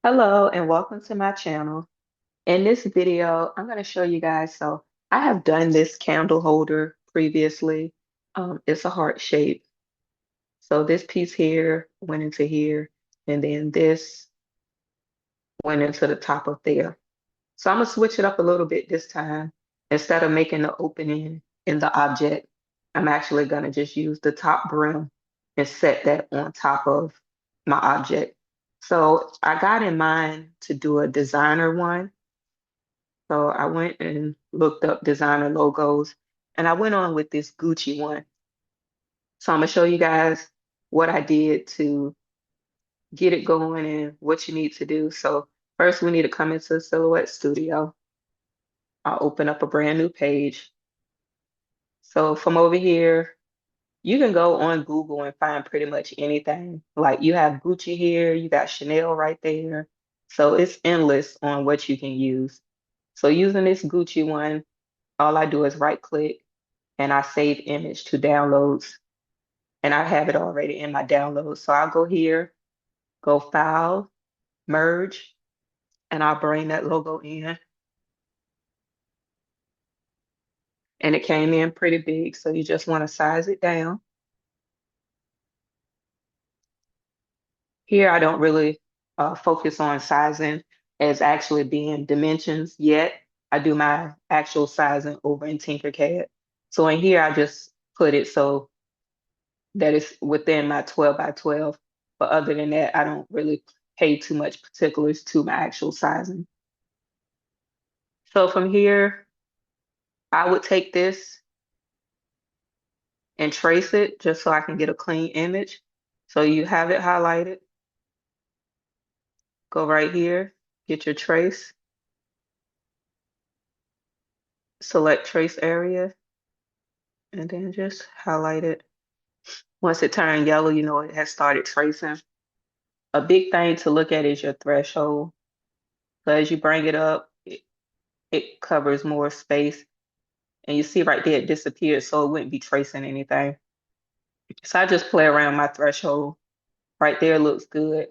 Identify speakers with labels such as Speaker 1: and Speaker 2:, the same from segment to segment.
Speaker 1: Hello and welcome to my channel. In this video, I'm going to show you guys. So I have done this candle holder previously. It's a heart shape. So this piece here went into here, and then this went into the top of there. So I'm going to switch it up a little bit this time. Instead of making the opening in the object, I'm actually going to just use the top brim and set that on top of my object. So I got in mind to do a designer one. So I went and looked up designer logos and I went on with this Gucci one. So I'm gonna show you guys what I did to get it going and what you need to do. So first we need to come into Silhouette Studio. I'll open up a brand new page. So from over here, you can go on Google and find pretty much anything. Like you have Gucci here, you got Chanel right there. So it's endless on what you can use. So using this Gucci one, all I do is right click and I save image to downloads. And I have it already in my downloads. So I'll go here, go file, merge, and I'll bring that logo in. And it came in pretty big. So you just want to size it down. Here, I don't really focus on sizing as actually being dimensions yet. I do my actual sizing over in Tinkercad. So in here, I just put it so that it's within my 12 by 12. But other than that, I don't really pay too much particulars to my actual sizing. So from here, I would take this and trace it just so I can get a clean image. So you have it highlighted. Go right here, get your trace, select trace area, and then just highlight it. Once it turned yellow, you know it has started tracing. A big thing to look at is your threshold. So as you bring it up, it covers more space. And you see right there, it disappeared, so it wouldn't be tracing anything. So I just play around my threshold. Right there looks good.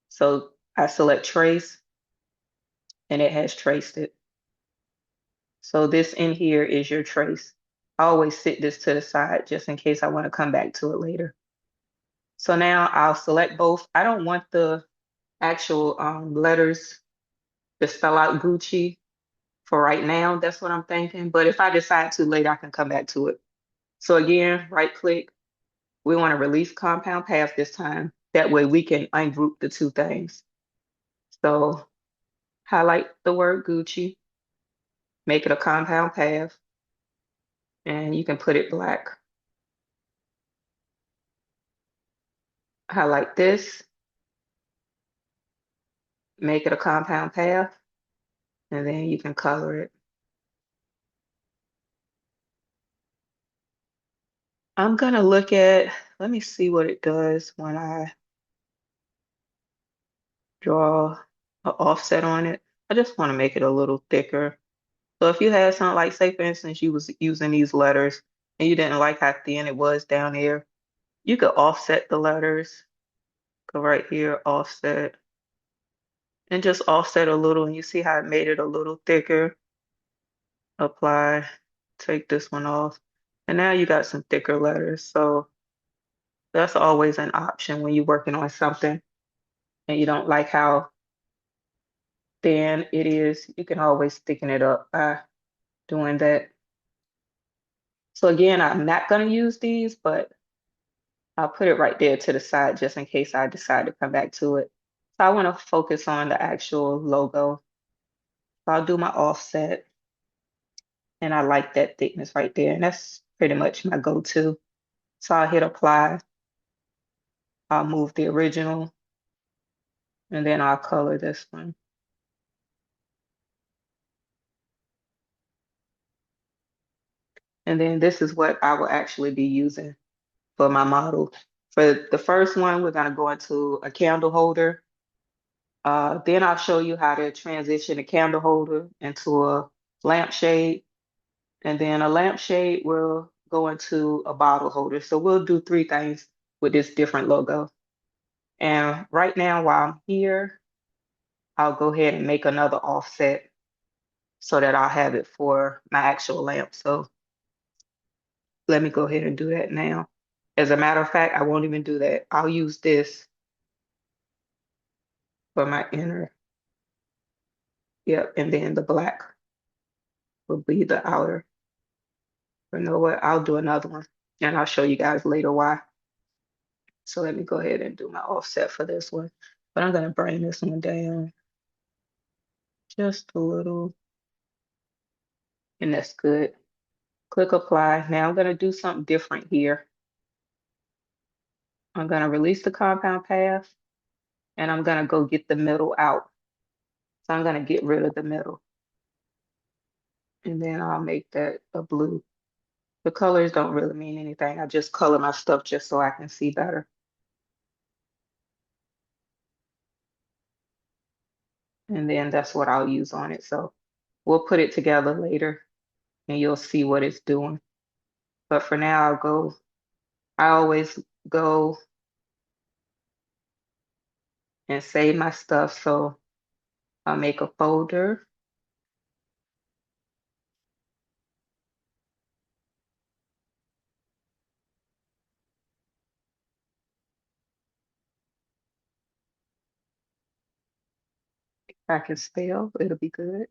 Speaker 1: So I select trace, and it has traced it. So this in here is your trace. I always sit this to the side just in case I want to come back to it later. So now I'll select both. I don't want the actual letters to spell out Gucci for right now. That's what I'm thinking. But if I decide to later, I can come back to it. So again, right click. We want to release compound path this time. That way we can ungroup the two things. So highlight the word Gucci, make it a compound path, and you can put it black. Highlight this, make it a compound path, and then you can color it. I'm gonna look at, let me see what it does when I draw an offset on it. I just want to make it a little thicker. So if you had something like, say for instance, you was using these letters and you didn't like how thin it was down there, you could offset the letters. Go right here, offset, and just offset a little, and you see how it made it a little thicker. Apply, take this one off, and now you got some thicker letters. So that's always an option when you're working on something and you don't like how thin it is. You can always thicken it up by doing that. So again, I'm not going to use these, but I'll put it right there to the side just in case I decide to come back to it. So I want to focus on the actual logo. So I'll do my offset, and I like that thickness right there. And that's pretty much my go-to. So I'll hit apply. I'll move the original, and then I'll color this one. And then this is what I will actually be using for my model. For the first one, we're going to go into a candle holder. Then I'll show you how to transition a candle holder into a lampshade. And then a lampshade will go into a bottle holder. So we'll do three things with this different logo. And right now, while I'm here, I'll go ahead and make another offset so that I'll have it for my actual lamp. So let me go ahead and do that now. As a matter of fact, I won't even do that. I'll use this for my inner. Yep, and then the black will be the outer. You know what? I'll do another one and I'll show you guys later why. So let me go ahead and do my offset for this one. But I'm gonna bring this one down just a little, and that's good. Click apply. Now I'm gonna do something different here. I'm gonna release the compound path and I'm gonna go get the middle out. So I'm gonna get rid of the middle and then I'll make that a blue. The colors don't really mean anything. I just color my stuff just so I can see better. And then that's what I'll use on it. So we'll put it together later and you'll see what it's doing. But for now, I always go and save my stuff. So I'll make a folder. If I can spell, it'll be good.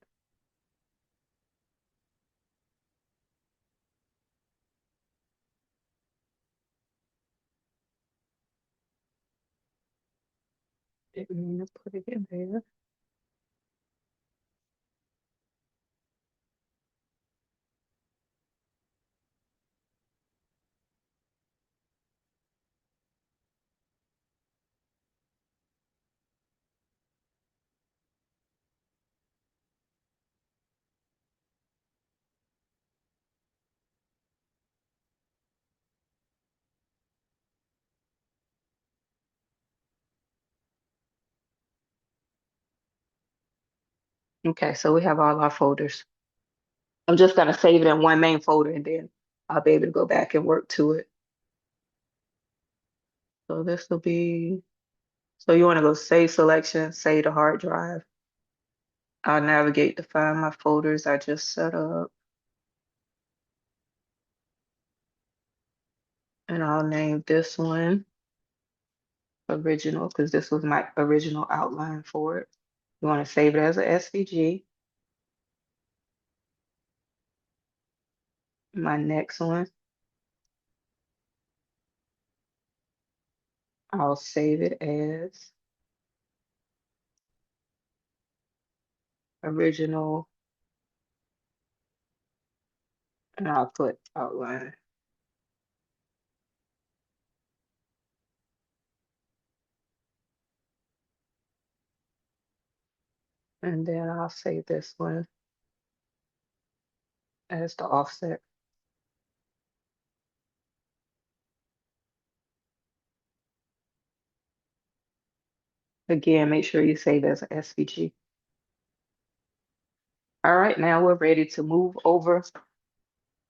Speaker 1: Didn't mean to put it in there. Okay, so we have all our folders. I'm just gonna save it in one main folder and then I'll be able to go back and work to it. So this will be, so you want to go save selection, save the hard drive. I'll navigate to find my folders I just set up. And I'll name this one original because this was my original outline for it. You want to save it as a SVG. My next one, I'll save it as original and I'll put outline. And then I'll save this one as the offset. Again, make sure you save as a SVG. All right, now we're ready to move over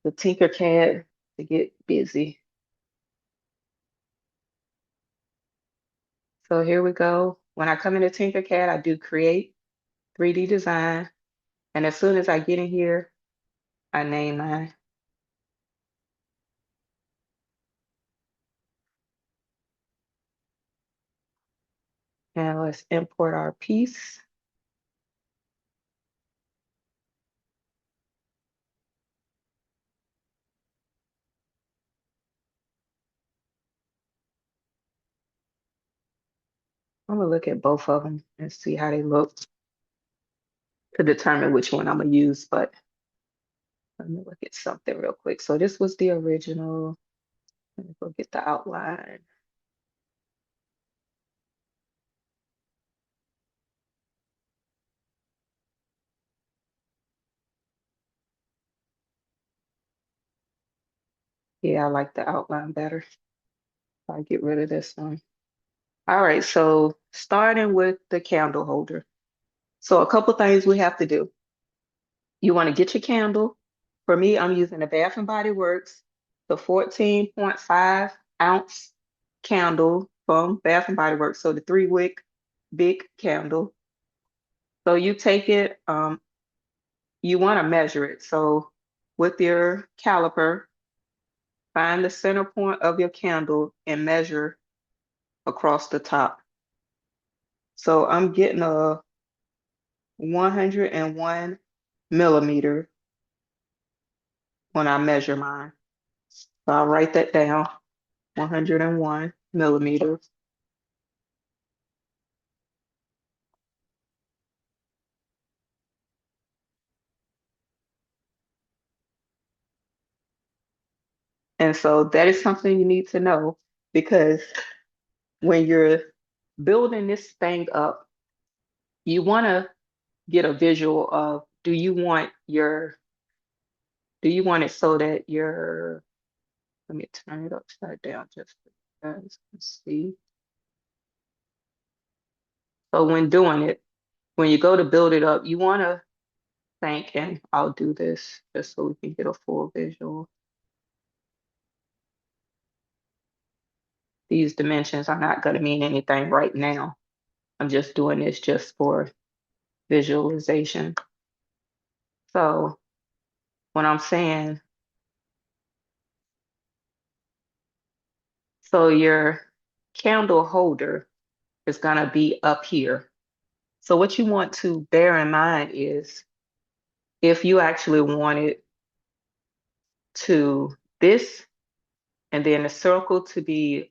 Speaker 1: the Tinkercad to get busy. So here we go. When I come into Tinkercad, I do create 3D design. And as soon as I get in here, I name mine. And let's import our piece. I'm gonna look at both of them and see how they look to determine which one I'm gonna use. But let me look at something real quick. So this was the original. Let me go get the outline. Yeah, I like the outline better. I'll get rid of this one. All right, so starting with the candle holder. So a couple things we have to do. You want to get your candle. For me, I'm using the Bath and Body Works, the 14.5 ounce candle from Bath and Body Works. So the 3 wick big candle. So you take it, you want to measure it. So with your caliper, find the center point of your candle and measure across the top. So I'm getting a 101 millimeter when I measure mine. So I'll write that down, 101 millimeters. And so that is something you need to know because when you're building this thing up, you want to get a visual of do you want it so that your let me turn it upside down just so you guys can see. So when doing it, when you go to build it up, you want to think, and I'll do this just so we can get a full visual. These dimensions are not going to mean anything right now. I'm just doing this just for visualization. So when I'm saying, so your candle holder is going to be up here. So what you want to bear in mind is if you actually wanted to this and then the circle to be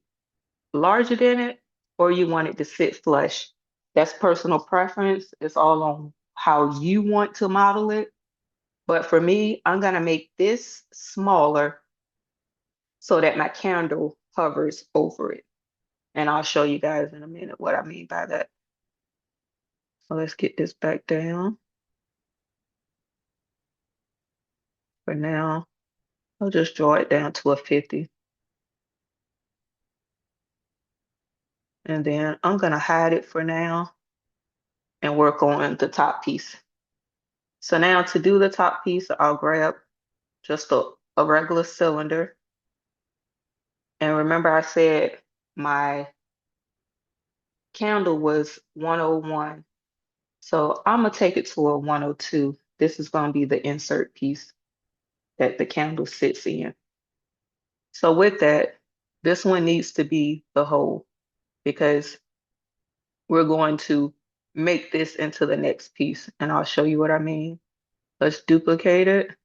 Speaker 1: larger than it, or you want it to sit flush. That's personal preference. It's all on how you want to model it. But for me, I'm gonna make this smaller so that my candle hovers over it. And I'll show you guys in a minute what I mean by that. So let's get this back down. For now, I'll just draw it down to a 50. And then I'm gonna hide it for now and work on the top piece. So now to do the top piece, I'll grab just a regular cylinder. And remember I said my candle was 101. So I'm gonna take it to a 102. This is gonna be the insert piece that the candle sits in. So with that, this one needs to be the hole because we're going to make this into the next piece and I'll show you what I mean. Let's duplicate it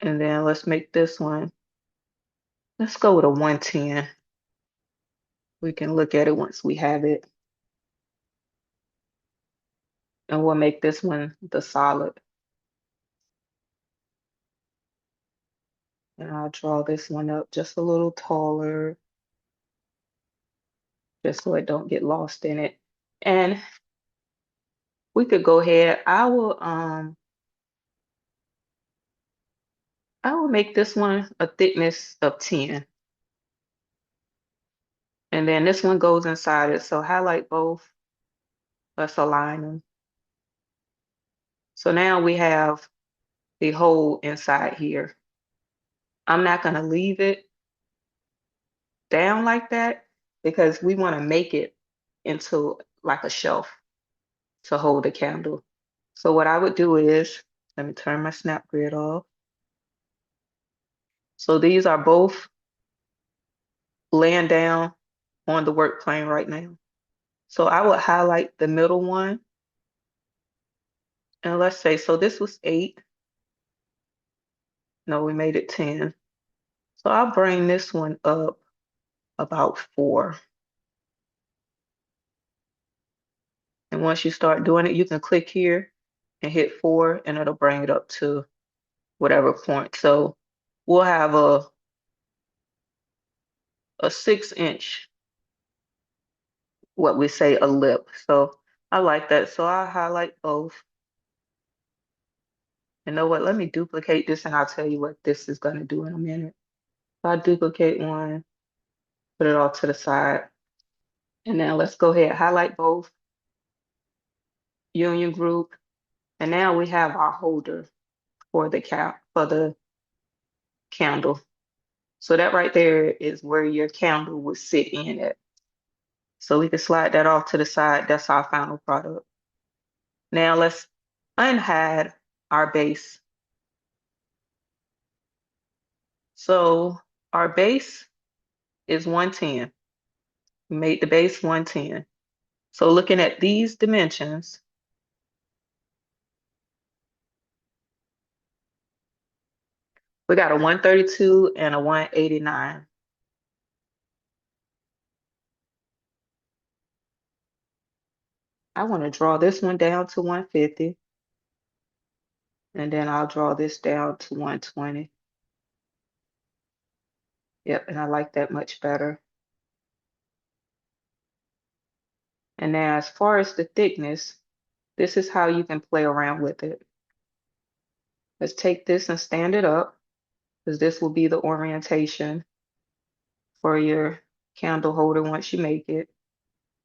Speaker 1: and then let's make this one. Let's go with a 110. We can look at it once we have it. And we'll make this one the solid. And I'll draw this one up just a little taller, just so it don't get lost in it. And we could go ahead. I will make this one a thickness of 10. And then this one goes inside it. So highlight both. Let's align them. So now we have the hole inside here. I'm not going to leave it down like that because we want to make it into like a shelf to hold the candle. So what I would do is, let me turn my snap grid off. So these are both laying down on the work plane right now. So I would highlight the middle one. And let's say, so this was 8. No, we made it 10. So I'll bring this one up about 4. And once you start doing it, you can click here and hit 4 and it'll bring it up to whatever point. So we'll have a 6-inch, what we say a lip. So I like that. So I'll highlight both. You know what? Let me duplicate this and I'll tell you what this is going to do in a minute. So I duplicate one, put it off to the side. And now let's go ahead, highlight both, union group. And now we have our holder for the candle. So that right there is where your candle would sit in it. So we can slide that off to the side. That's our final product. Now let's unhide our base. So our base is 110. We made the base 110. So looking at these dimensions, we got a 132 and a 189. I want to draw this one down to 150, and then I'll draw this down to 120. Yep, and I like that much better. And now as far as the thickness, this is how you can play around with it. Let's take this and stand it up, because this will be the orientation for your candle holder once you make it.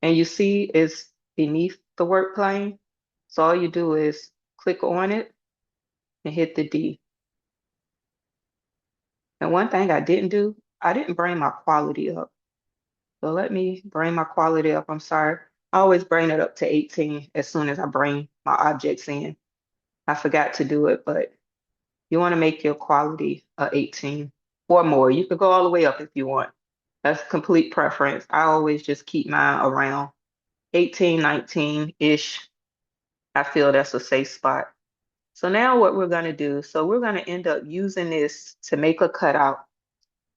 Speaker 1: And you see it's beneath the work plane. So all you do is click on it and hit the D. And one thing I didn't do, I didn't bring my quality up. So let me bring my quality up. I'm sorry. I always bring it up to 18 as soon as I bring my objects in. I forgot to do it, but you want to make your quality 18 or more. You could go all the way up if you want. That's complete preference. I always just keep mine around 18, 19-ish. I feel that's a safe spot. So now what we're going to do, so we're going to end up using this to make a cutout.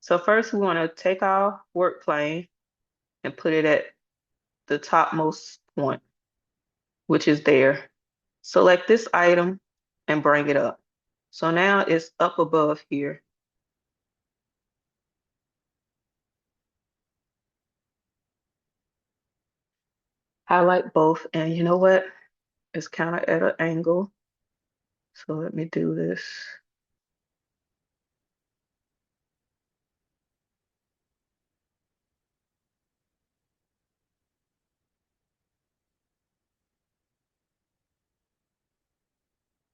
Speaker 1: So first we want to take our work plane and put it at the topmost point, which is there. Select this item and bring it up. So now it's up above here. Highlight both, and you know what? It's kind of at an angle. So let me do this.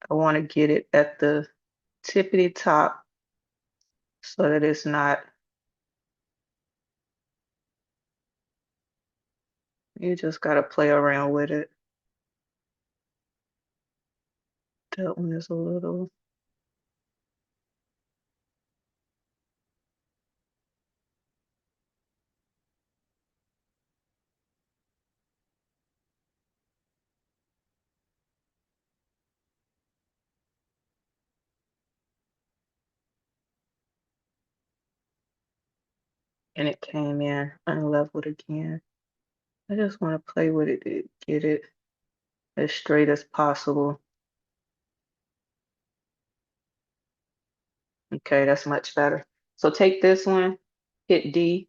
Speaker 1: I want to get it at the tippity top so that it's not, you just got to play around with it. That one is a little, and it came in unleveled again. I just want to play with it to get it as straight as possible. Okay, that's much better. So take this one, hit D,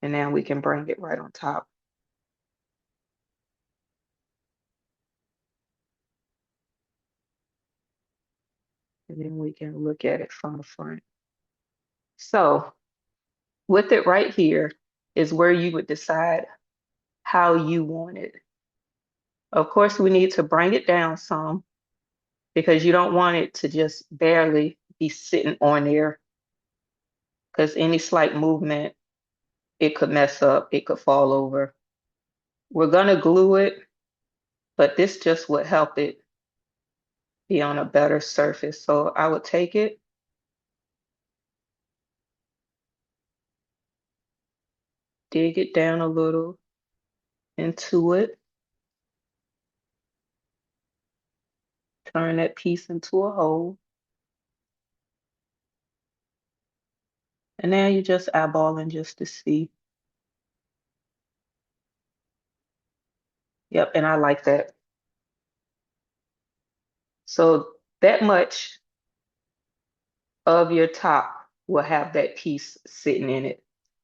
Speaker 1: and now we can bring it right on top. And then we can look at it from the front. So with it right here is where you would decide how you want it. Of course, we need to bring it down some because you don't want it to just barely be sitting on there, because any slight movement, it could mess up, it could fall over. We're gonna glue it, but this just would help it be on a better surface. So I would take it, dig it down a little into it, turn that piece into a hole, and now you're just eyeballing just to see. Yep, and I like that. So that much of your top will have that piece sitting in it.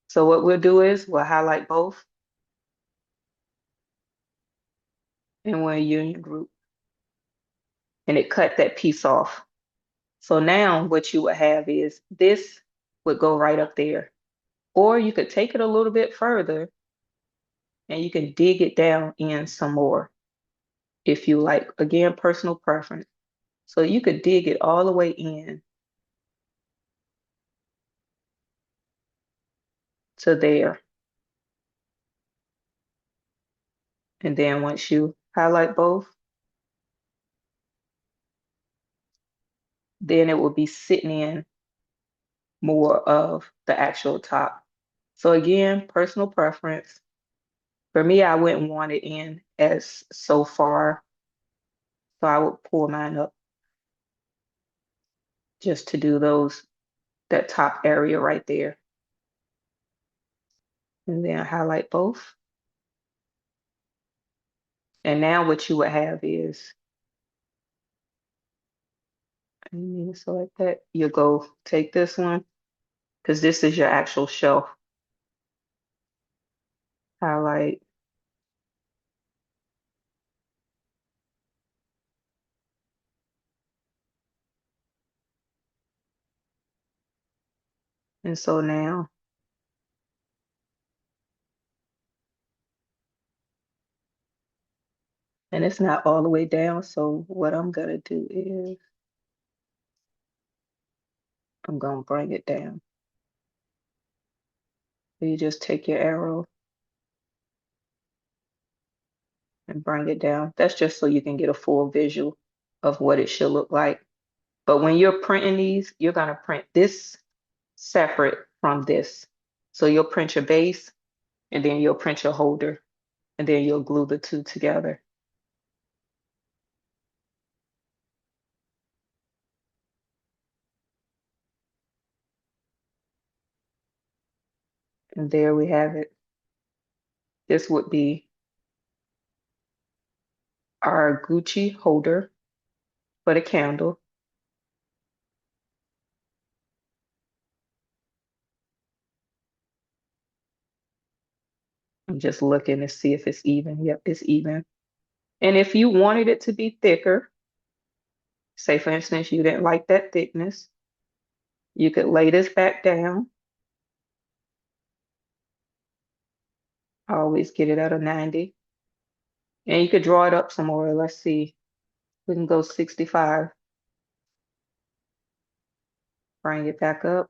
Speaker 1: So what we'll do is we'll highlight both and we'll union group, and it cut that piece off. So now what you would have is this would go right up there. Or you could take it a little bit further and you can dig it down in some more if you like. Again, personal preference. So you could dig it all the way in to there. And then once you highlight both, then it will be sitting in more of the actual top. So again, personal preference. For me, I wouldn't want it in as so far. So I would pull mine up just to do that top area right there. And then highlight both. And now what you would have is, I didn't mean to select that. You go take this one, because this is your actual shelf. Highlight. And so now, and it's not all the way down. So what I'm gonna do is I'm gonna bring it down. So you just take your arrow and bring it down. That's just so you can get a full visual of what it should look like. But when you're printing these, you're gonna print this separate from this. So you'll print your base and then you'll print your holder and then you'll glue the two together. And there we have it. This would be our Gucci holder for the candle. I'm just looking to see if it's even. Yep, it's even. And if you wanted it to be thicker, say for instance, you didn't like that thickness, you could lay this back down. Always get it at a 90. And you could draw it up some more. Let's see. We can go 65. Bring it back up.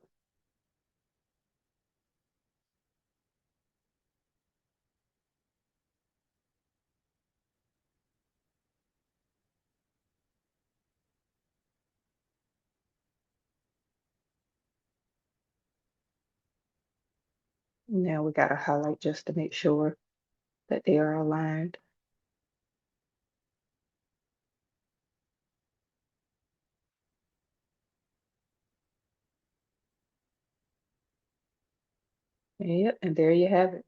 Speaker 1: Now we got to highlight just to make sure that they are aligned. Yep, and there you have it.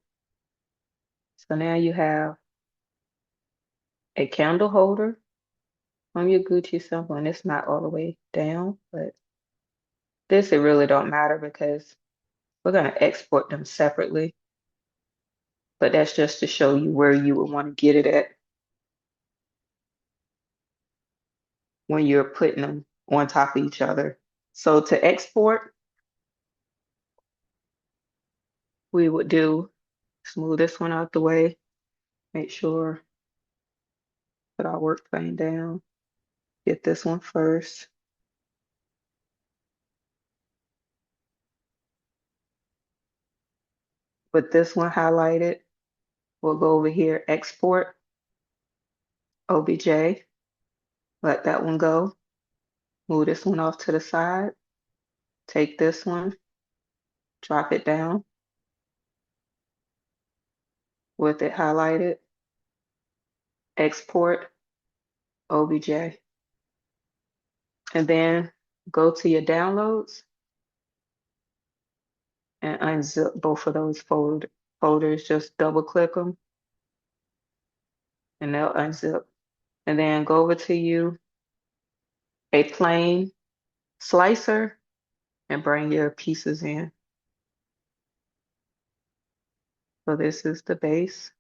Speaker 1: So now you have a candle holder on your Gucci symbol, and it's not all the way down, but this it really don't matter because we're going to export them separately. But that's just to show you where you would want to get it at when you're putting them on top of each other. So to export, we would smooth this one out the way, make sure put our work plane down, get this one first. With this one highlighted, we'll go over here, export, OBJ, let that one go. Move this one off to the side, take this one, drop it down with it highlighted, export, OBJ. And then go to your downloads and unzip both of those folders. Just double click them and they'll unzip. And then go over to a plain slicer and bring your pieces in. So this is the base.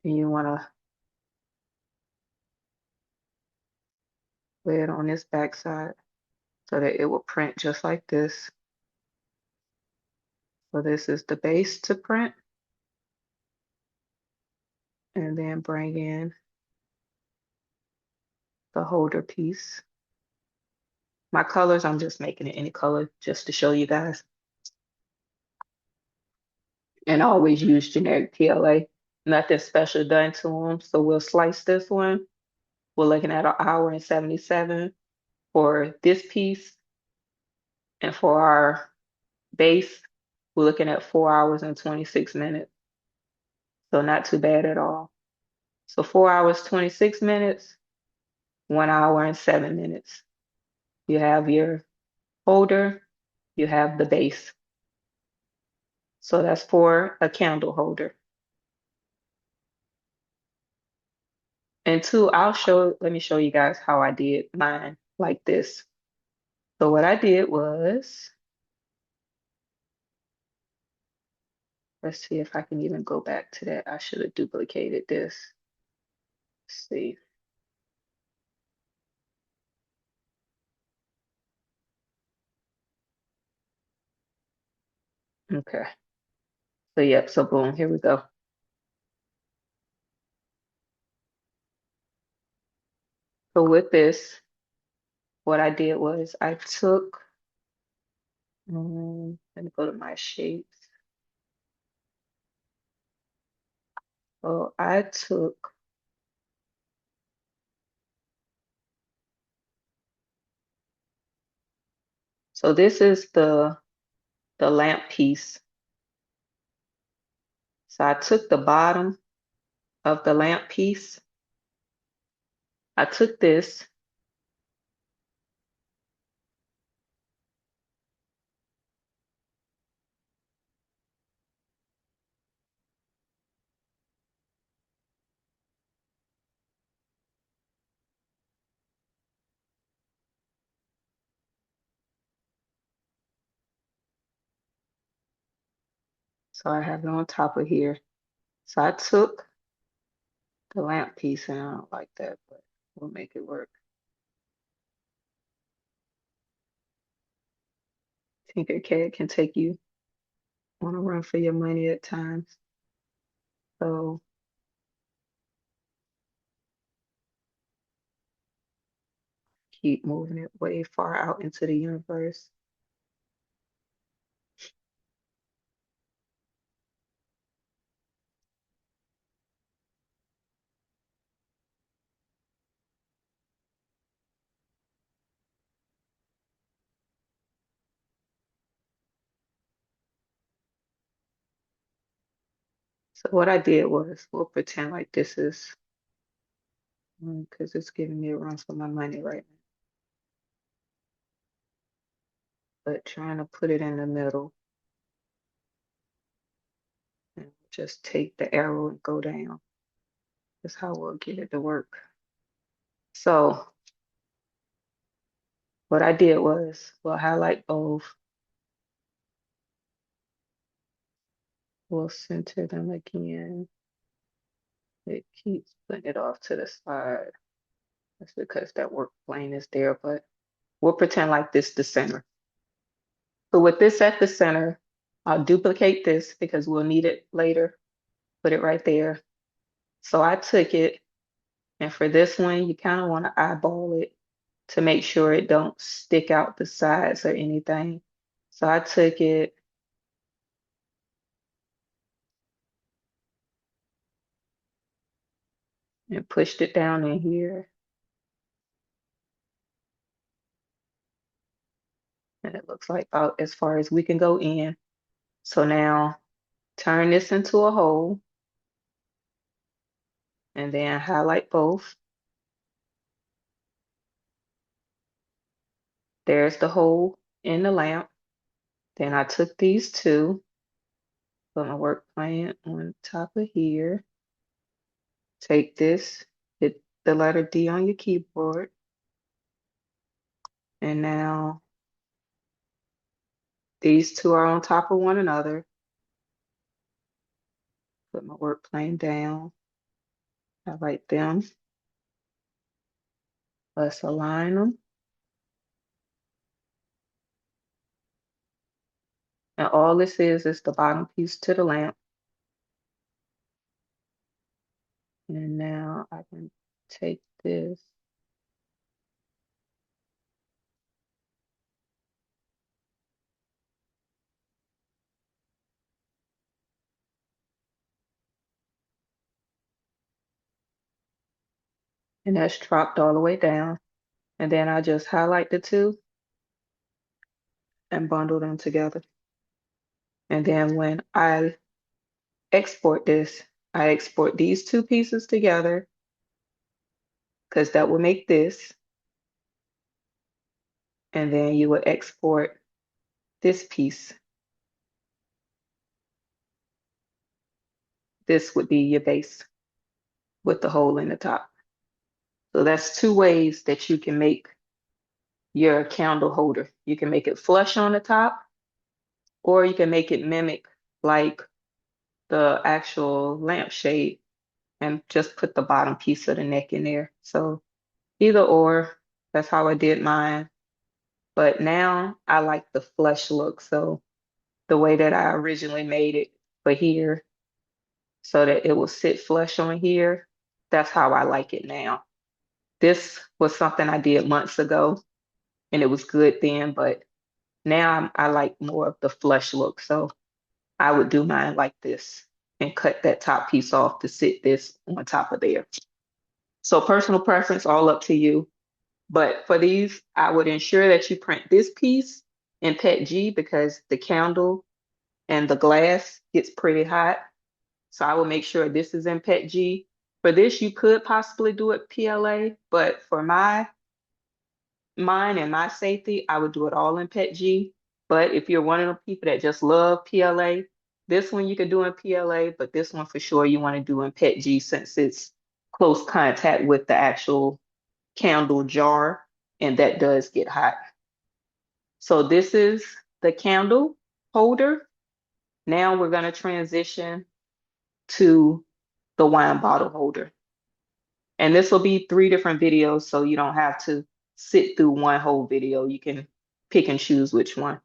Speaker 1: And you want to lay it on this back side so that it will print just like this. So this is the base to print. And then bring in the holder piece. My colors, I'm just making it any color just to show you guys. And I always use generic PLA. Nothing special done to them. So we'll slice this one. We're looking at an hour and 77 for this piece. And for our base, we're looking at 4 hours and 26 minutes. So not too bad at all. So 4 hours, 26 minutes, 1 hour and 7 minutes. You have your holder, you have the base. So that's for a candle holder. And two, let me show you guys how I did mine like this. So what I did was, let's see if I can even go back to that. I should have duplicated this. Let's see. Okay. So yep, so boom, here we go. So with this, what I did was I took, let me go to my shapes. So I took, so this is the lamp piece. So I took the bottom of the lamp piece. I took this, so I have it on top of here. So I took the lamp piece, and I don't like that, but we'll make it work. Tinkercad can take you on a run for your money at times. So keep moving it way far out into the universe. So what I did was, we'll pretend like this is, because it's giving me a run for my money right now. But trying to put it in the middle and just take the arrow and go down. That's how we'll get it to work. So what I did was, we'll highlight both. We'll center them again. It keeps putting it off to the side. That's because that work plane is there, but we'll pretend like this the center. So with this at the center, I'll duplicate this because we'll need it later. Put it right there. So I took it, and for this one, you kind of want to eyeball it to make sure it don't stick out the sides or anything. So I took it and pushed it down in here. And it looks like about as far as we can go in. So now turn this into a hole and then highlight both. There's the hole in the lamp. Then I took these two, put my work plan on top of here. Take this, hit the letter D on your keyboard. And now these two are on top of one another. Put my work plane down, highlight them. Let's align them. And all this is the bottom piece to the lamp. And now I can take this and that's dropped all the way down. And then I just highlight the two and bundle them together. And then when I export this, I export these two pieces together because that will make this. And then you would export this piece. This would be your base with the hole in the top. So that's two ways that you can make your candle holder. You can make it flush on the top, or you can make it mimic like the actual lampshade and just put the bottom piece of the neck in there. So either or, that's how I did mine. But now I like the flush look. So the way that I originally made it for here, so that it will sit flush on here, that's how I like it now. This was something I did months ago and it was good then, but now I like more of the flush look. So I would do mine like this and cut that top piece off to sit this on top of there. So personal preference, all up to you. But for these, I would ensure that you print this piece in PETG because the candle and the glass gets pretty hot. So I will make sure this is in PETG. For this, you could possibly do it PLA, but for mine and my safety, I would do it all in PETG. But if you're one of the people that just love PLA, this one you could do in PLA, but this one for sure you want to do in PETG since it's close contact with the actual candle jar, and that does get hot. So this is the candle holder. Now we're going to transition to the wine bottle holder. And this will be 3 different videos, so you don't have to sit through one whole video. You can pick and choose which one.